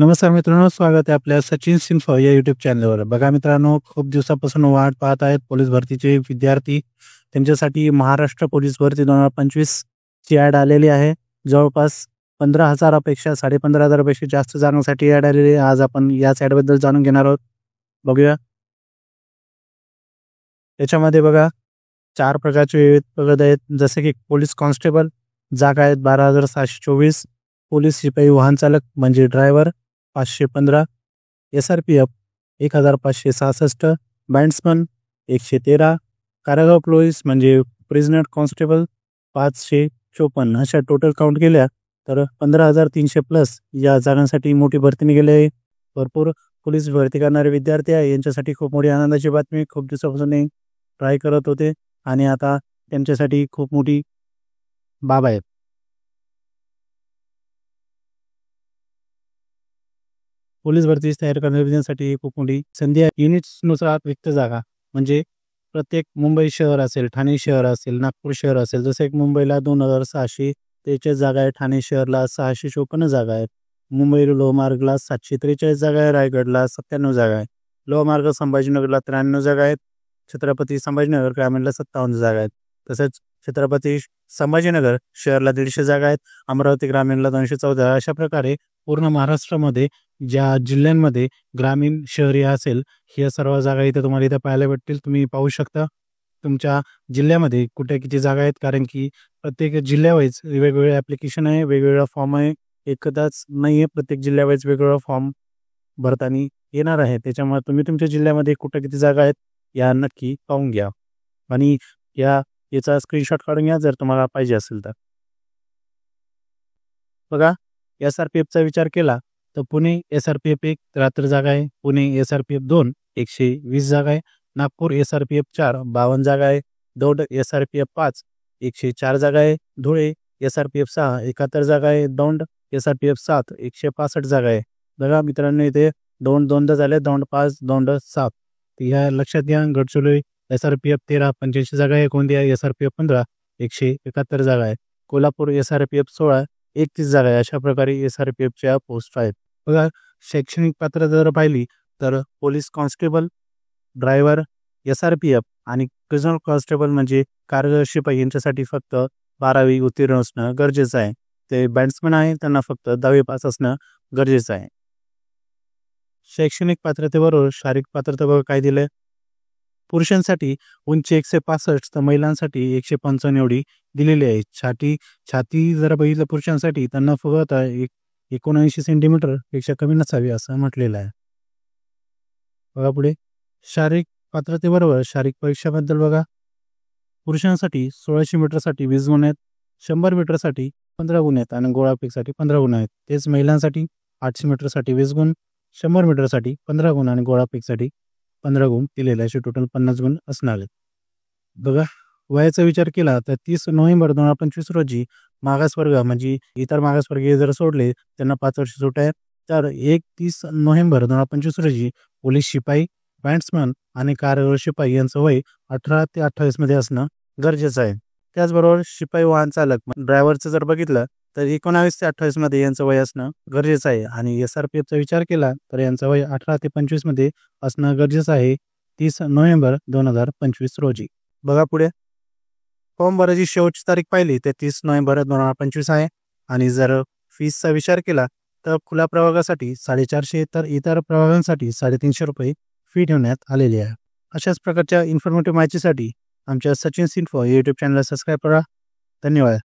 नमस्कार मित्रांनो, स्वागत आहे आपल्या सचिन सिन्फो या यूट्यूब चॅनलवर. बघा मित्रांनो, खूप दिवसापासून वाट पाहत आहेत पोलीस भरतीचे विद्यार्थी. त्यांच्यासाठी महाराष्ट्र पोलीस भरती 2025 ची ॲड आलेली आहे. जवळपास 15,000 पेक्षा 15,500 पेक्षा जास्त जागांसाठी ॲड आलेली आहे. आज आपण याच ॲडबद्दल जाणून घेणार आहोत. बघूया. त्याच्यामध्ये बघा 4 प्रकारचे विविध पद आहेत, जसे की पोलीस कॉन्स्टेबल जागा आहेत 12,624, पोलीस शिपाई वाहन चालक म्हणजे ड्रायव्हर 515, SRPF 1,566, बँड्समन 113, कारागृह पोलीस म्हणजे प्रिझनर कॉन्स्टेबल 554. अशा टोटल काउंट केल्या तर 15,300 प्लस या जागांसाठी मोठी भरती निघाली आहे. भरपूर पोलीस भरती करणारे विद्यार्थी आहे, यांच्यासाठी खूप मोठी आनंदाची बातमी. खूप दिवसापासून ट्राय करत होते आणि आता त्यांच्यासाठी खूप मोठी बाब आहे. पोलीस भरती तयार करण्यासाठी खूप मोठी संधी आहे. युनिट्सनुसार रिक्त जागा म्हणजे प्रत्येक मुंबई शहर असेल, ठाणे शहर असेल, नागपूर शहर असेल, जसं एक मुंबईला 2,643 जागा आहे, ठाणे शहरला 654 जागा आहेत, मुंबई लोहमार्गला 743 जागा आहे, रायगडला 97 जागा आहे, लोहमार्ग संभाजीनगरला 93 जागा आहेत, छत्रपती संभाजीनगर ग्रामीणला 57 जागा आहेत, तसेच छत्रपती संभाजीनगर शहरला 150 जागा आहेत, अमरावती ग्रामीणला 214. अशा प्रकारे पूर्ण महाराष्ट्रामध्ये ज्या जिल्ह्यांमध्ये ग्रामीण शहरी असेल, ह्या सर्व जागा इथे तुम्हाला इथे पाहायला भेटतील. तुम्ही पाहू शकता तुमच्या जिल्ह्यामध्ये कुठे किती जागा आहेत, कारण की प्रत्येक जिल्ह्यावाईज वेगवेगळे ॲप्लिकेशन आहे, वेगवेगळा फॉर्म आहे, एकदाच नाही आहे. प्रत्येक जिल्ह्यावाईज वेगवेगळा फॉर्म भरताना येणार आहे. त्याच्यामुळे तुम्ही तुमच्या जिल्ह्यामध्ये कुठे किती जागा आहेत या नक्की पाहून घ्या आणि याचा स्क्रीनशॉट काढून घ्या जर तुम्हाला पाहिजे असेल तर. बघा, SRPFचा विचार केला तर पुणे SRPF 1 73 जागा आहे, पुणे SRPF 2 120 जागा आहे, नागपूर SRPF 4 52 जागा आहे, दौंड SRPF 5 104 जागा आहे, धुळे SRPF 6 71 जागा आहे, दौंड SRPF 7 165 जागा आहे. बघा मित्रांनो, इथे दौंड 2दा झाले, दौंड 5 दौंड 7. ह्या लक्षात घ्या. गडचिरोली SRPF 13 85 जागा आहे, गोंदिया SRPF 15 171 जागा आहे, कोल्हापूर SRPF 16 31 जागा आहे. अशा प्रकारे SRPFच्या पोस्ट आहेत. बघा, शैक्षणिक पात्रता जर पाहिली तर पोलीस कॉन्स्टेबल, ड्रायव्हर, SRPF आणि प्रिझनर कॉन्स्टेबल म्हणजे कारागृह शिपाई यांच्यासाठी फक्त 12वी उत्तीर्ण असणं गरजेचं आहे. ते बँड्समन आहे, त्यांना फक्त 10वी पास असणं गरजेचं आहे. शैक्षणिक पात्रतेबरोबर शारीरिक पात्रता बघा काय दिलं. पुरुषांसाठी उंची 165 तर महिलांसाठी 155 एवढी दिलेली आहे. छाती जर बघितलं पुरुषांसाठी त्यांना फक्त 79 सेंटीमीटर पेक्षा कमी नसावी असं म्हटलेलं आहे. बघा पुढे शारीरिक पात्रतेबरोबर शारीरिक परीक्षाबद्दल बघा. पुरुषांसाठी 1600 मीटरसाठी 20 गुण आहेत, 100 मीटरसाठी 15 गुण आहेत आणि गोळाफेकसाठी 15 गुण आहेत. तेच महिलांसाठी 800 मीटरसाठी 20 गुण, 100 मीटरसाठी 15 गुण आणि गोळाफेकसाठी 15 गुण दिलेले, असे टोटल 50 गुण असणार आहेत. बघा, वयाचा विचार केला तर 30 नोव्हेंबर 2025 रोजी मागासवर्ग म्हणजे इतर मागासवर्गीय जर सोडले त्यांना 5 वर्ष सूट आहे. तर 31 नोव्हेंबर 2025 रोजी पोलीस शिपाई, बँड्समन आणि कारागृह शिपाई यांचं वय 18 ते 28 मध्ये असणं गरजेचं आहे. त्याचबरोबर शिपाई वाहन चालक ड्रायव्हरचं जर बघितलं तर 19 ते 28 मध्ये यांचं वय असणं गरजेचं आहे. आणि SRPFचा विचार केला तर यांचं वय 18 ते 25 मध्ये असणं गरजेचं आहे 30 नोव्हेंबर 2025 रोजी. बघा पुढे, फॉर्म भरायची शेवटची तारीख पाहिली तर 30 नोव्हेंबर 2025 आहे. आणि जर फीसचा विचार केला तर खुल्या प्रवर्गासाठी 450 तर इतर प्रवर्गांसाठी 350 रुपये फी ठेवण्यात आलेली आहे. अशाच प्रकारच्या इन्फॉर्मेटिव्ह माहितीसाठी आमच्या सचिन सिन्फो या यूट्यूब चॅनलला सबस्क्राईब करा. धन्यवाद.